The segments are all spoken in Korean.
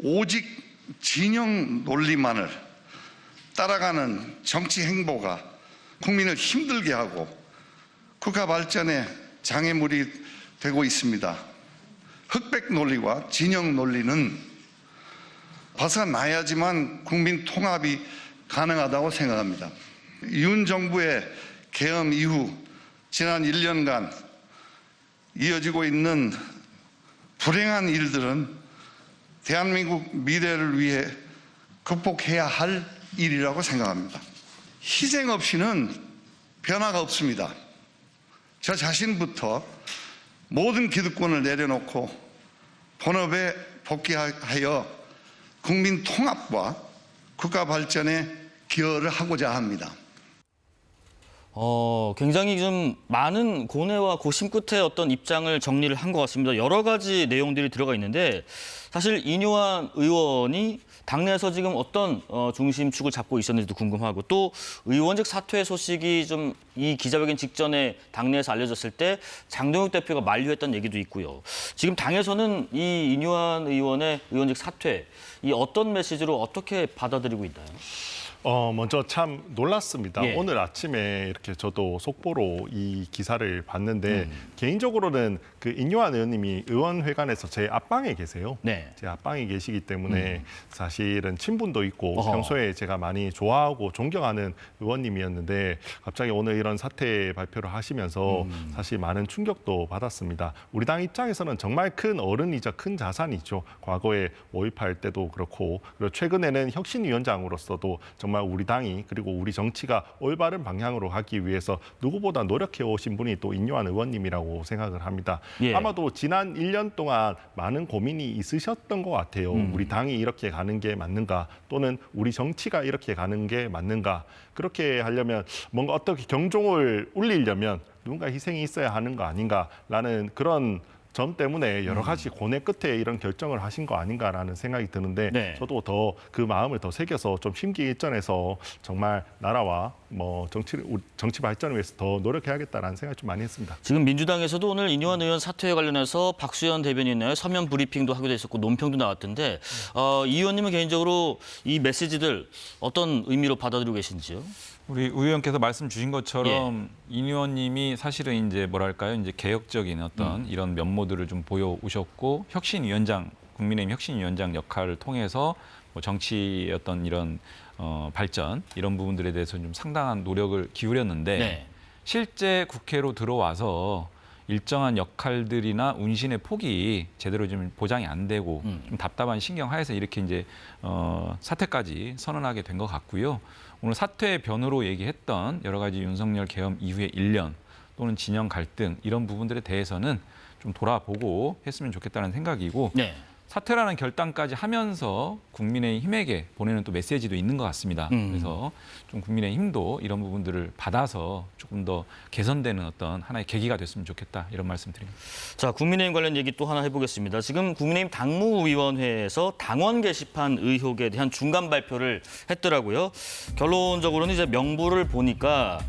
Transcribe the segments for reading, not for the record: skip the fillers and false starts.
오직 진영 논리만을 따라가는 정치 행보가 국민을 힘들게 하고 국가 발전에 장애물이 되고 있습니다. 흑백 논리와 진영 논리는 벗어나야지만 국민 통합이 가능하다고 생각합니다. 윤 정부의 계엄 이후 지난 1년간 이어지고 있는 불행한 일들은 대한민국 미래를 위해 극복해야 할 일이라고 생각합니다. 희생 없이는 변화가 없습니다. 저 자신부터 모든 기득권을 내려놓고 본업에 복귀하여 국민 통합과 국가 발전에 기여를 하고자 합니다. 굉장히 좀 많은 고뇌와 고심 끝에 어떤 입장을 정리를 한 것 같습니다. 여러 가지 내용들이 들어가 있는데 사실 인요한 의원이 당내에서 지금 어떤 중심축을 잡고 있었는지도 궁금하고 또 의원직 사퇴 소식이 좀 이 기자회견 직전에 당내에서 알려졌을 때 장동혁 대표가 만류했던 얘기도 있고요. 지금 당에서는 이 인요한 의원의 의원직 사퇴 이 어떤 메시지로 어떻게 받아들이고 있나요? 먼저 참 놀랐습니다. 예. 오늘 아침에 이렇게 저도 속보로 이 기사를 봤는데 개인적으로는 그 인요한 의원님이 의원회관에서 제 앞방에 계세요. 네. 제 앞방에 계시기 때문에 사실은 친분도 있고 어허. 평소에 제가 많이 좋아하고 존경하는 의원님이었는데 갑자기 오늘 이런 사퇴 발표를 하시면서 사실 많은 충격도 받았습니다. 우리 당 입장에서는 정말 큰 어른이자 큰 자산이죠. 과거에 5.18 때도 그렇고 그리고 최근에는 혁신위원장으로서도 정말 우리 당이 그리고 우리 정치가 올바른 방향으로 가기 위해서 누구보다 노력해 오신 분이 또 인요한 의원님이라고 생각을 합니다. 예. 아마도 지난 1년 동안 많은 고민이 있으셨던 것 같아요. 우리 당이 이렇게 가는 게 맞는가 또는 우리 정치가 이렇게 가는 게 맞는가. 그렇게 하려면 뭔가 어떻게 경종을 울리려면 누군가 희생이 있어야 하는 거 아닌가라는 그런 점 때문에 여러 가지 고뇌 끝에 이런 결정을 하신 거 아닌가라는 생각이 드는데 네. 저도 더 그 마음을 더 새겨서 좀 심기일전에서 정말 나라와 정치 발전을 위해서 더 노력해야겠다라는 생각을 좀 많이 했습니다. 지금 민주당에서도 오늘 인요한 의원 사퇴에 관련해서 박수현 대변인의 서면 브리핑도 하기도 했었고 논평도 나왔던데 이 의원님은 개인적으로 이 메시지들 어떤 의미로 받아들이고 계신지요? 우리 의원께서 말씀 주신 것처럼 인 의원님이 사실은 이제 뭐랄까요, 이제 개혁적인 어떤 이런 면모들을 좀 보여오셨고 혁신위원장, 국민의힘 혁신위원장 역할을 통해서 뭐 정치의 어떤 이런 발전 이런 부분들에 대해서 좀 상당한 노력을 기울였는데 네. 실제 국회로 들어와서 일정한 역할들이나 운신의 폭이 제대로 좀 보장이 안 되고 좀 답답한 신경 하에서 이렇게 이제 사퇴까지 선언하게 된 것 같고요. 오늘 사퇴 변호로 얘기했던 여러 가지 윤석열 계엄 이후의 1년 또는 진영 갈등 이런 부분들에 대해서는 좀 돌아보고 했으면 좋겠다는 생각이고 네. 사퇴라는 결단까지 하면서 국민의힘에게 보내는 또 메시지도 있는 것 같습니다. 그래서 좀 국민의힘도 이런 부분들을 받아서 조금 더 개선되는 어떤 하나의 계기가 됐으면 좋겠다 이런 말씀드립니다. 자, 국민의힘 관련 얘기 또 하나 해보겠습니다. 지금 국민의힘 당무위원회에서 당원 게시판 의혹에 대한 중간 발표를 했더라고요. 결론적으로는 이제 명부를 보니까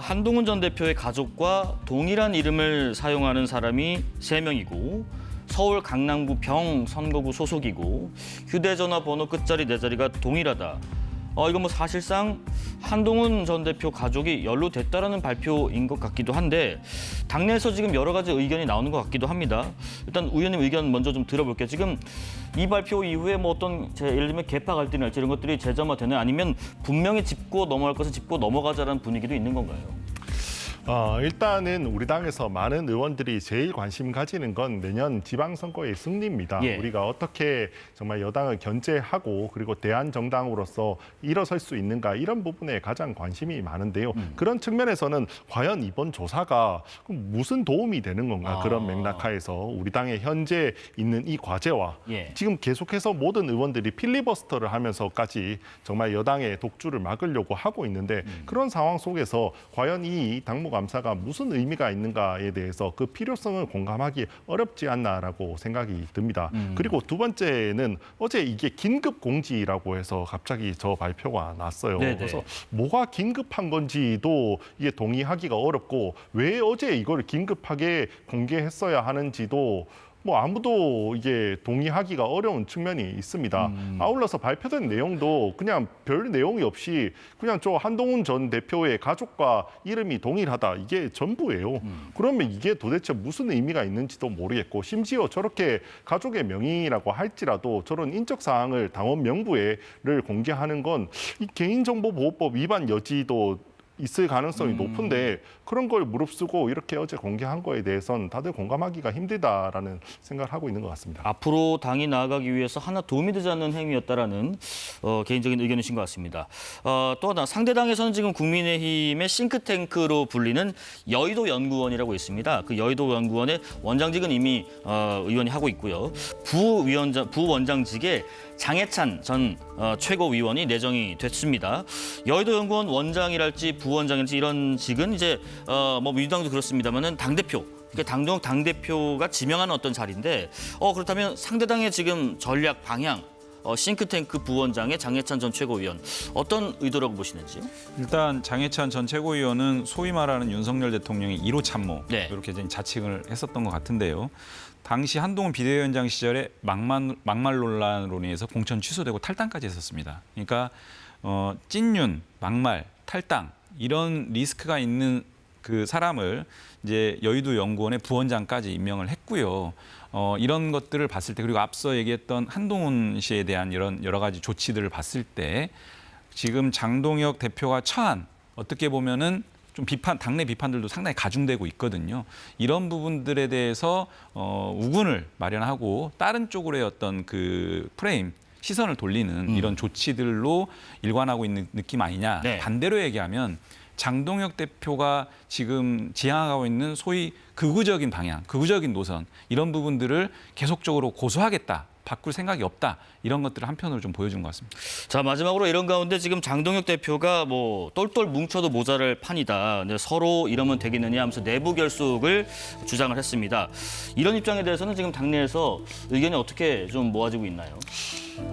한동훈 전 대표의 가족과 동일한 이름을 사용하는 사람이 3명이고 서울 강남구 병 선거구 소속이고 휴대전화 번호 끝자리 4자리가 동일하다. 이건 뭐 사실상 한동훈 전 대표 가족이 연루됐다라는 발표인 것 같기도 한데 당내에서 지금 여러 가지 의견이 나오는 것 같기도 합니다. 일단 의원님 의견 먼저 좀 들어볼게요. 지금 이 발표 이후에 뭐 어떤 예를 들면 계파 갈등이랄지 이런 것들이 재점화되는 아니면 분명히 짚고 넘어갈 것은 짚고 넘어가자라는 분위기도 있는 건가요? 일단은 우리 당에서 많은 의원들이 제일 관심 가지는 건 내년 지방선거의 승리입니다. 예. 우리가 어떻게 정말 여당을 견제하고 그리고 대한정당으로서 일어설 수 있는가 이런 부분에 가장 관심이 많은데요. 그런 측면에서는 과연 이번 조사가 무슨 도움이 되는 건가 그런 맥락하에서 우리 당의 현재 있는 이 과제와 예. 지금 계속해서 모든 의원들이 필리버스터를 하면서까지 정말 여당의 독주를 막으려고 하고 있는데 그런 상황 속에서 과연 이 당무감사가 무슨 의미가 있는가에 대해서 그 필요성을 공감하기 어렵지 않나라고 생각이 듭니다. 그리고 두 번째는 어제 이게 긴급 공지라고 해서 갑자기 저 발표가 났어요. 네네. 그래서 뭐가 긴급한 건지도 이게 동의하기가 어렵고 왜 어제 이걸 긴급하게 공개했어야 하는지도 뭐 아무도 이게 동의하기가 어려운 측면이 있습니다. 아울러서 발표된 내용도 그냥 별 내용이 없이 그냥 저 한동훈 전 대표의 가족과 이름이 동일하다. 이게 전부예요. 그러면 이게 도대체 무슨 의미가 있는지도 모르겠고 심지어 저렇게 가족의 명의라고 할지라도 저런 인적 사항을 당원 명부에를 공개하는 건 이 개인정보보호법 위반 여지도 있을 가능성이 높은데 그런 걸 무릅쓰고 이렇게 어제 공개한 거에 대해서는 다들 공감하기가 힘들다라는 생각을 하고 있는 것 같습니다. 앞으로 당이 나아가기 위해서 하나 도움이 되지 않는 행위였다라는 개인적인 의견이신 것 같습니다. 또 하나 상대당에서는 지금 국민의힘의 싱크탱크로 불리는 여의도 연구원이라고 있습니다. 그 여의도 연구원의 원장직은 이미 의원이 하고 있고요. 부원장직에 장해찬 전 최고위원이 내정이 됐습니다. 여의도 연구원 원장이랄지 부원장이랄지 이런 직은 이제 뭐 민주당도 그렇습니다만은 당대표, 그러니까 당정 당대표가 지명하는 어떤 자리인데 그렇다면 상대당의 지금 전략 방향 싱크탱크 부원장의 장해찬 전 최고위원 어떤 의도라고 보시는지요? 일단 장해찬 전 최고위원은 소위 말하는 윤석열 대통령의 1호 참모 네. 이렇게 자칭을 했었던 것 같은데요. 당시 한동훈 비대위원장 시절에 막말 논란으로 인해서 공천 취소되고 탈당까지 했었습니다. 그러니까 찐윤, 막말, 탈당 이런 리스크가 있는 그 사람을 이제 여의도 연구원의 부원장까지 임명을 했고요. 이런 것들을 봤을 때 그리고 앞서 얘기했던 한동훈 씨에 대한 이런 여러 가지 조치들을 봤을 때 지금 장동혁 대표가 처한 어떻게 보면은 좀 당내 비판들도 상당히 가중되고 있거든요. 이런 부분들에 대해서 우군을 마련하고 다른 쪽으로의 어떤 그 프레임 시선을 돌리는 이런 조치들로 일관하고 있는 느낌 아니냐. 네. 반대로 얘기하면 장동혁 대표가 지금 지향하고 있는 소위 극우적인 방향, 극우적인 노선 이런 부분들을 계속적으로 고수하겠다. 바꿀 생각이 없다. 이런 것들을 한편으로 좀 보여준 것 같습니다. 자, 마지막으로 이런 가운데 지금 장동혁 대표가 뭐 똘똘 뭉쳐도 모자랄 판이다. 근데 서로 이러면 되겠느냐 하면서 내부 결속을 주장을 했습니다. 이런 입장에 대해서는 지금 당내에서 의견이 어떻게 좀 모아지고 있나요?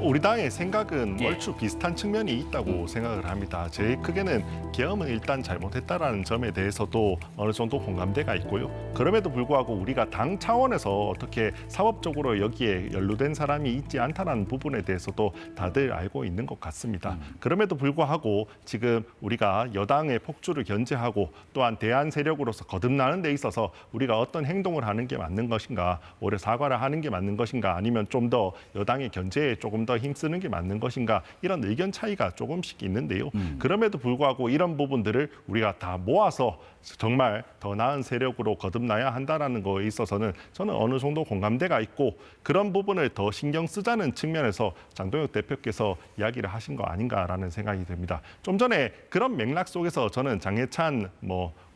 우리 당의 생각은 예. 얼추 비슷한 측면이 있다고 생각을 합니다. 제일 크게는 계엄은 일단 잘못했다라는 점에 대해서도 어느 정도 공감대가 있고요. 그럼에도 불구하고 우리가 당 차원에서 어떻게 사법적으로 여기에 연루된 사람이 있지 않다는 부분에 대해서도 다들 알고 있는 것 같습니다. 그럼에도 불구하고 지금 우리가 여당의 폭주를 견제하고 또한 대안 세력으로서 거듭나는 데 있어서 우리가 어떤 행동을 하는 게 맞는 것인가, 오히려 사과를 하는 게 맞는 것인가, 아니면 좀 더 여당의 견제에 조금 더 힘쓰는 게 맞는 것인가, 이런 의견 차이가 조금씩 있는데요. 그럼에도 불구하고 이런 부분들을 우리가 다 모아서 정말 더 나은 세력으로 거듭나야 한다는 거에 있어서는 저는 어느 정도 공감대가 있고 그런 부분을 더 신경 쓰자는 측면에서 장동혁 대표께서 이야기를 하신 거 아닌가라는 생각이 듭니다. 좀 전에 그런 맥락 속에서 저는 장해찬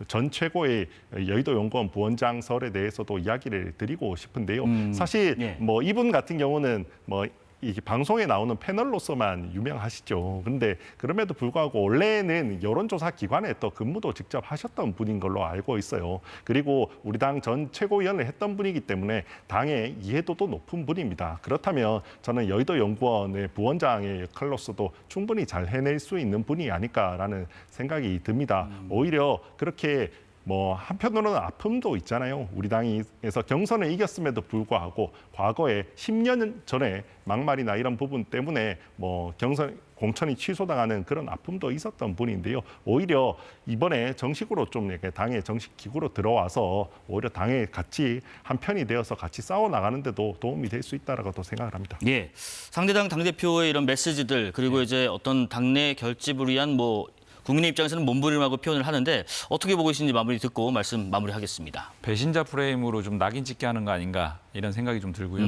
전 최고의 여의도 연구원 부원장설에 대해서도 이야기를 드리고 싶은데요. 사실 예. 이분 같은 경우는 이 방송에 나오는 패널로서만 유명하시죠. 그런데 그럼에도 불구하고 원래는 여론조사 기관에 또 근무도 직접 하셨던 분인 걸로 알고 있어요. 그리고 우리 당 전 최고위원을 했던 분이기 때문에 당의 이해도도 높은 분입니다. 그렇다면 저는 여의도 연구원의 부원장의 역할로서도 충분히 잘 해낼 수 있는 분이 아닐까라는 생각이 듭니다. 오히려 그렇게 한편으로는 아픔도 있잖아요. 우리 당에서 경선을 이겼음에도 불구하고 과거에 10년 전에 막말이나 이런 부분 때문에 공천이 취소당하는 그런 아픔도 있었던 분인데요. 오히려 이번에 정식으로 좀 이렇게 당의 정식 기구로 들어와서 오히려 당에 같이 한 편이 되어서 같이 싸워 나가는 데도 도움이 될 수 있다라고도 생각을 합니다. 예, 상대당 당대표의 이런 메시지들 그리고 이제 어떤 당내 결집을 위한 국민의 입장에서는 몸부림하고 표현을 하는데 어떻게 보고 계신지 마무리 듣고 말씀 마무리하겠습니다. 배신자 프레임으로 좀 낙인 찍게 하는 거 아닌가 이런 생각이 좀 들고요.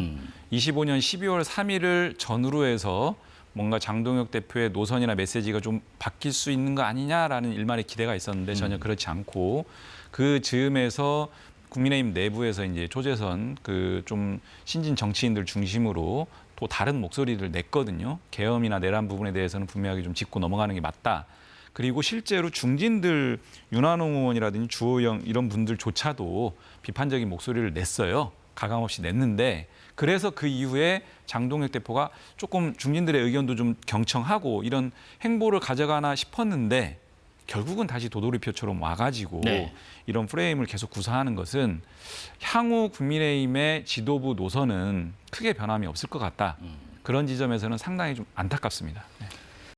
25년 12월 3일을 전후로 해서 뭔가 장동혁 대표의 노선이나 메시지가 좀 바뀔 수 있는 거 아니냐라는 일말의 기대가 있었는데 전혀 그렇지 않고 그 즈음에서 국민의힘 내부에서 이제 초재선 좀 신진 정치인들 중심으로 또 다른 목소리를 냈거든요. 계엄이나 내란 부분에 대해서는 분명하게 좀 짚고 넘어가는 게 맞다. 그리고 실제로 중진들 윤한홍 의원이라든지 주호영 이런 분들조차도 비판적인 목소리를 냈어요. 가감없이 냈는데 그래서 그 이후에 장동혁 대표가 조금 중진들의 의견도 좀 경청하고 이런 행보를 가져가나 싶었는데 결국은 다시 도돌이표처럼 와가지고 네. 이런 프레임을 계속 구사하는 것은 향후 국민의힘의 지도부 노선은 크게 변함이 없을 것 같다. 그런 지점에서는 상당히 좀 안타깝습니다. 네.